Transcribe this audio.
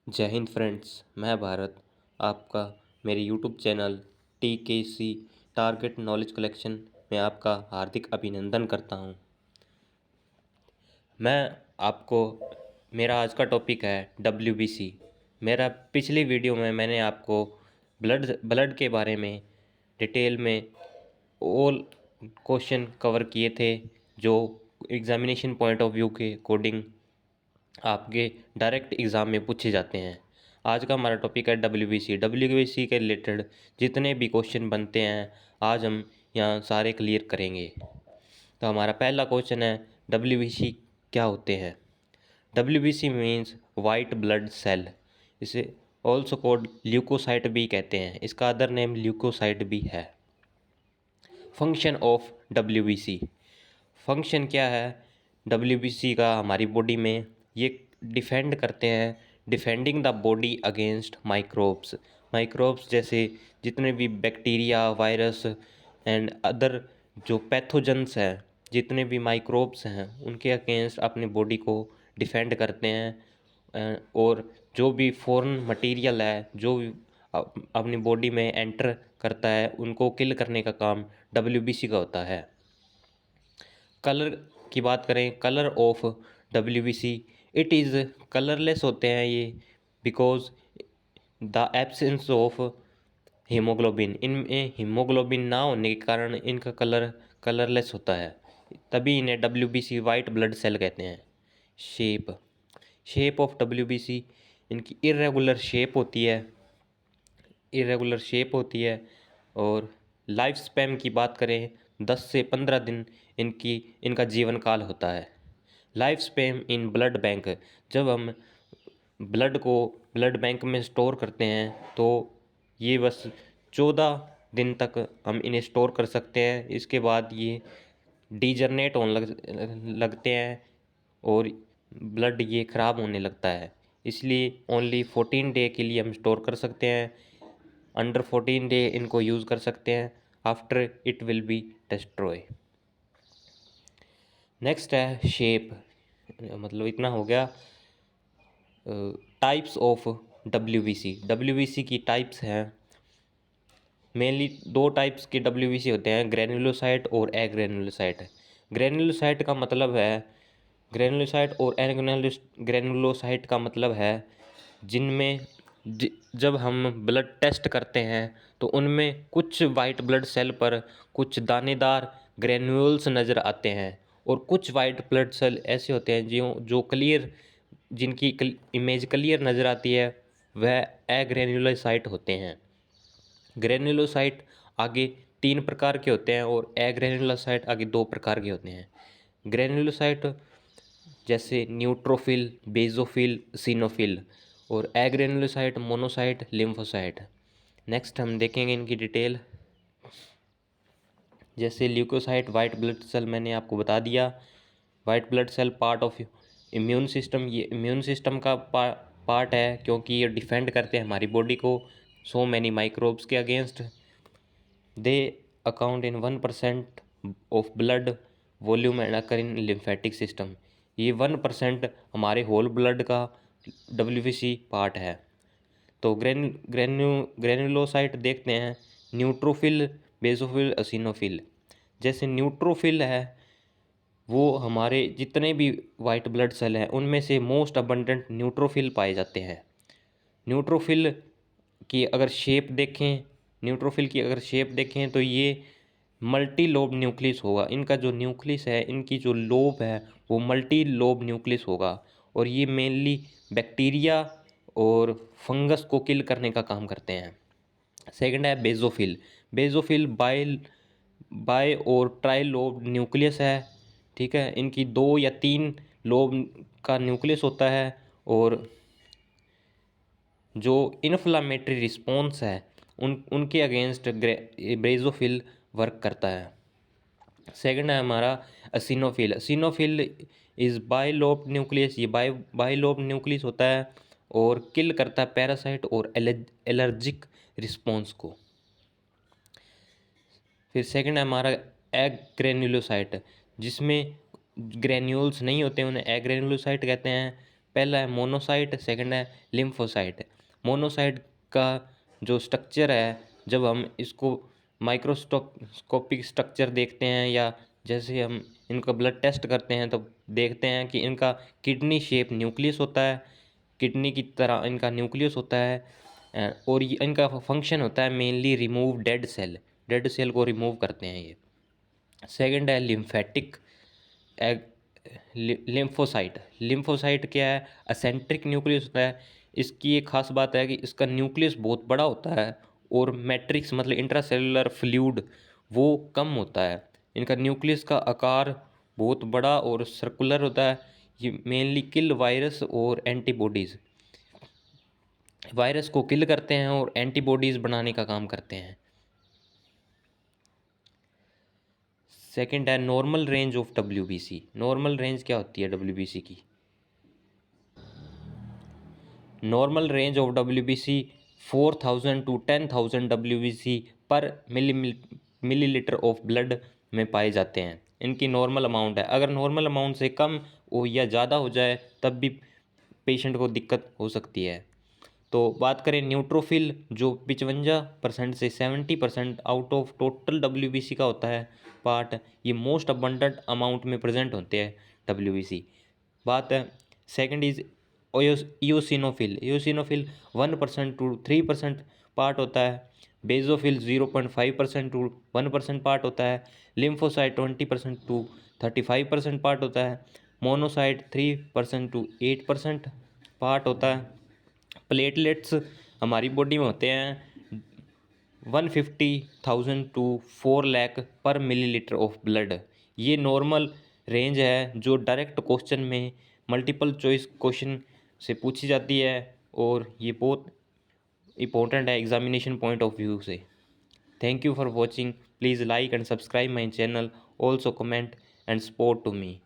जय हिंद फ्रेंड्स, मैं भारत आपका मेरे YouTube channel TKC target knowledge collection में आपका हार्दिक अभिनंदन करता हूं। मैं आपको मेरा आज का टॉपिक है WBC। मेरा पिछली वीडियो में मैंने आपको ब्लड के बारे में डिटेल में ऑल क्वेश्चन कवर किए थे जो एग्ज़ामिनेशन पॉइंट ऑफ व्यू के अकॉर्डिंग आपके डायरेक्ट एग्ज़ाम में पूछे जाते हैं। आज का हमारा टॉपिक है WBC के रिलेटेड जितने भी क्वेश्चन बनते हैं आज हम यहाँ सारे क्लियर करेंगे। तो हमारा पहला क्वेश्चन है WBC क्या होते हैं। WBC means white blood cell, इसे ऑल्सो कॉल्ड ल्यूकोसाइट भी कहते हैं। इसका अदर नेम ल्यूकोसाइट भी है। फंक्शन ऑफ WBC, फंक्शन क्या है WBC का हमारी बॉडी में, ये डिफेंड करते हैं, defending the body against microbes जैसे जितने भी बैक्टीरिया, वायरस एंड अदर जो पैथोजेंस हैं, जितने भी माइक्रोब्स हैं उनके अगेंस्ट अपनी बॉडी को डिफेंड करते हैं। और जो भी फॉरेन मटेरियल है जो भी अपनी बॉडी में एंटर करता है उनको किल करने का काम WBC का होता है। कलर की बात करें, colour of WBC, it is colourless होते हैं ये because the absence of haemoglobin, इनमें हीमोग्लोबिन ना होने के कारण इनका कलर कलरलेस होता है, तभी इन्हें WBC वाइट ब्लड सेल कहते हैं। शेप ऑफ WBC, इनकी इरेगुलर शेप होती है। और लाइफ स्पैन की बात करें 10 से 15 दिन इनका जीवन काल होता है। Life span in blood bank, जब हम ब्लड को ब्लड बैंक में स्टोर करते हैं तो ये बस 14 दिन तक हम इन्हें स्टोर कर सकते हैं। इसके बाद ये डिजनरेट होने लगते हैं और ब्लड ये ख़राब होने लगता है, इसलिए ओनली 14 डे के लिए हम स्टोर कर सकते हैं। अंडर 14 डे इनको यूज़ कर सकते हैं, after it will be destroy. Next है शेप, मतलब इतना हो गया। टाइप्स ऑफ WBC की टाइप्स हैं, मेनली 2 टाइप्स के WBC होते हैं, ग्रेनुलोसाइट और एग्रेनुलोसाइट। ग्रेनुलोसाइट का मतलब है ग्रेनुलोसाइट और एग्रेनुलोसाइट का मतलब है जिनमें जब हम ब्लड टेस्ट करते हैं तो उनमें कुछ वाइट ब्लड सेल पर कुछ दानेदार ग्रेन्यूल्स नज़र आते हैं और कुछ वाइट ब्लड सेल ऐसे होते हैं जो क्लियर, जिनकी इमेज क्लियर नज़र आती है, वह एग्रेनुलोसाइट होते हैं। ग्रेनुलोसाइट आगे 3 प्रकार के होते हैं और एग्रेनुलोसाइट आगे 2 प्रकार के होते हैं। ग्रेनुलोसाइट जैसे न्यूट्रोफिल, बेसोफिल, सिनोफिल, और एग्रेनुलोसाइट मोनोसाइट, लिम्फोसाइट। नेक्स्ट हम देखेंगे इनकी डिटेल। जैसे ल्यूकोसाइट वाइट ब्लड सेल मैंने आपको बता दिया। White blood cell part of immune system, ये इम्यून सिस्टम का पार्ट है क्योंकि ये डिफेंड करते हैं हमारी बॉडी को सो मैनी माइक्रोब्स के against. They account in 1% of blood volume and occur in lymphatic system. ये 1% हमारे होल ब्लड का WBC पार्ट है। तो ग्रेनुलोसाइट देखते हैं, न्यूट्रोफिल, बेसोफिल, एसिनोफिल। जैसे न्यूट्रोफिल है वो हमारे जितने भी वाइट ब्लड सेल हैं उनमें से मोस्ट अबंडेंट न्यूट्रोफिल पाए जाते हैं। न्यूट्रोफिल की अगर शेप देखें न्यूट्रोफिल की अगर शेप देखें तो ये मल्टी लोब न्यूक्लियस होगा। इनका जो न्यूक्लियस है, इनकी जो लोब है वो मल्टी लोब न्यूक्लियस होगा और ये मेनली बैक्टीरिया और फंगस को किल करने का काम करते हैं। सेकंड है बेसोफिल बाय और ट्राई लोब न्यूक्लियस है, ठीक है। इनकी 2 या 3 लोब का न्यूक्लियस होता है और जो इन्फ्लामेटरी रिस्पॉन्स है उनके अगेंस्ट बेसोफिल वर्क करता है। सेकंड है हमारा एसिनोफिल इज़ बाइलोब न्यूक्लियस, ये बाइलोब न्यूक्लियस होता है और किल करता है पैरासाइट और एलर्जिक रिस्पॉन्स को। फिर सेकंड है हमारा एग्रेनुलोसाइट, जिसमें ग्रेन्यूल्स नहीं होते, उन्हें एग्रेनुलोसाइट कहते हैं। पहला है मोनोसाइट, सेकंड है लिम्फोसाइट। मोनोसाइट का जो स्ट्रक्चर है, जब हम इसको माइक्रोस्कोपिक स्ट्रक्चर देखते हैं या जैसे हम इनका ब्लड टेस्ट करते हैं तो देखते हैं कि इनका किडनी शेप न्यूक्लियस होता है, किडनी की तरह इनका न्यूक्लियस होता है। और ये इनका फंक्शन होता है मेनली रिमूव डेड सेल को रिमूव करते हैं ये। सेकंड है लिम्फेटिक लिम्फोसाइट क्या है? असेंट्रिक न्यूक्लियस होता है। इसकी एक खास बात है कि इसका न्यूक्लियस बहुत बड़ा होता है और मैट्रिक्स मतलब इंट्रासेलुलर फ्लूइड वो कम होता है। इनका न्यूक्लियस का आकार बहुत बड़ा और सर्कुलर होता है। ये मेनली किल वायरस और एंटीबॉडीज़, वायरस को किल करते हैं और एंटीबॉडीज़ बनाने का काम करते हैं। सेकंड है normal range of WBC. Normal range क्या होती है डब्ल्यूबीसी की? Normal range of WBC 4000 to 10,000 WBC per millilitre of blood में पाए जाते हैं। इनकी नॉर्मल अमाउंट है। अगर नॉर्मल अमाउंट से कम हो या ज़्यादा हो जाए तब भी पेशेंट को दिक्कत हो सकती है। तो बात करें न्यूट्रोफिल, जो 55% से 70% आउट ऑफ टोटल डब्ल्यूबीसी का होता है पार्ट, ये मोस्ट अबंडेंट अमाउंट में प्रेजेंट होते हैं डब्ल्यूबीसी। बात है सेकंड इज इयोसिनोफिल। इयोसिनोफिल 1% टू 3% पार्ट होता है। बेजोफिल 0.5% टू 1% पार्ट होता है। लिम्फोसाइट 20% टू 35% पार्ट होता है। मोनोसाइट 3% टू 8% पार्ट होता है। प्लेटलेट्स हमारी बॉडी में होते हैं 150,000 to 4 lakh per millilitre of blood. ये नॉर्मल रेंज है जो डायरेक्ट क्वेश्चन में मल्टीपल चॉइस क्वेश्चन से पूछी जाती है और ये बहुत इंपॉर्टेंट है एग्जामिनेशन पॉइंट ऑफ व्यू से। Thank you for watching. Please like and subscribe my channel, also comment and support to me.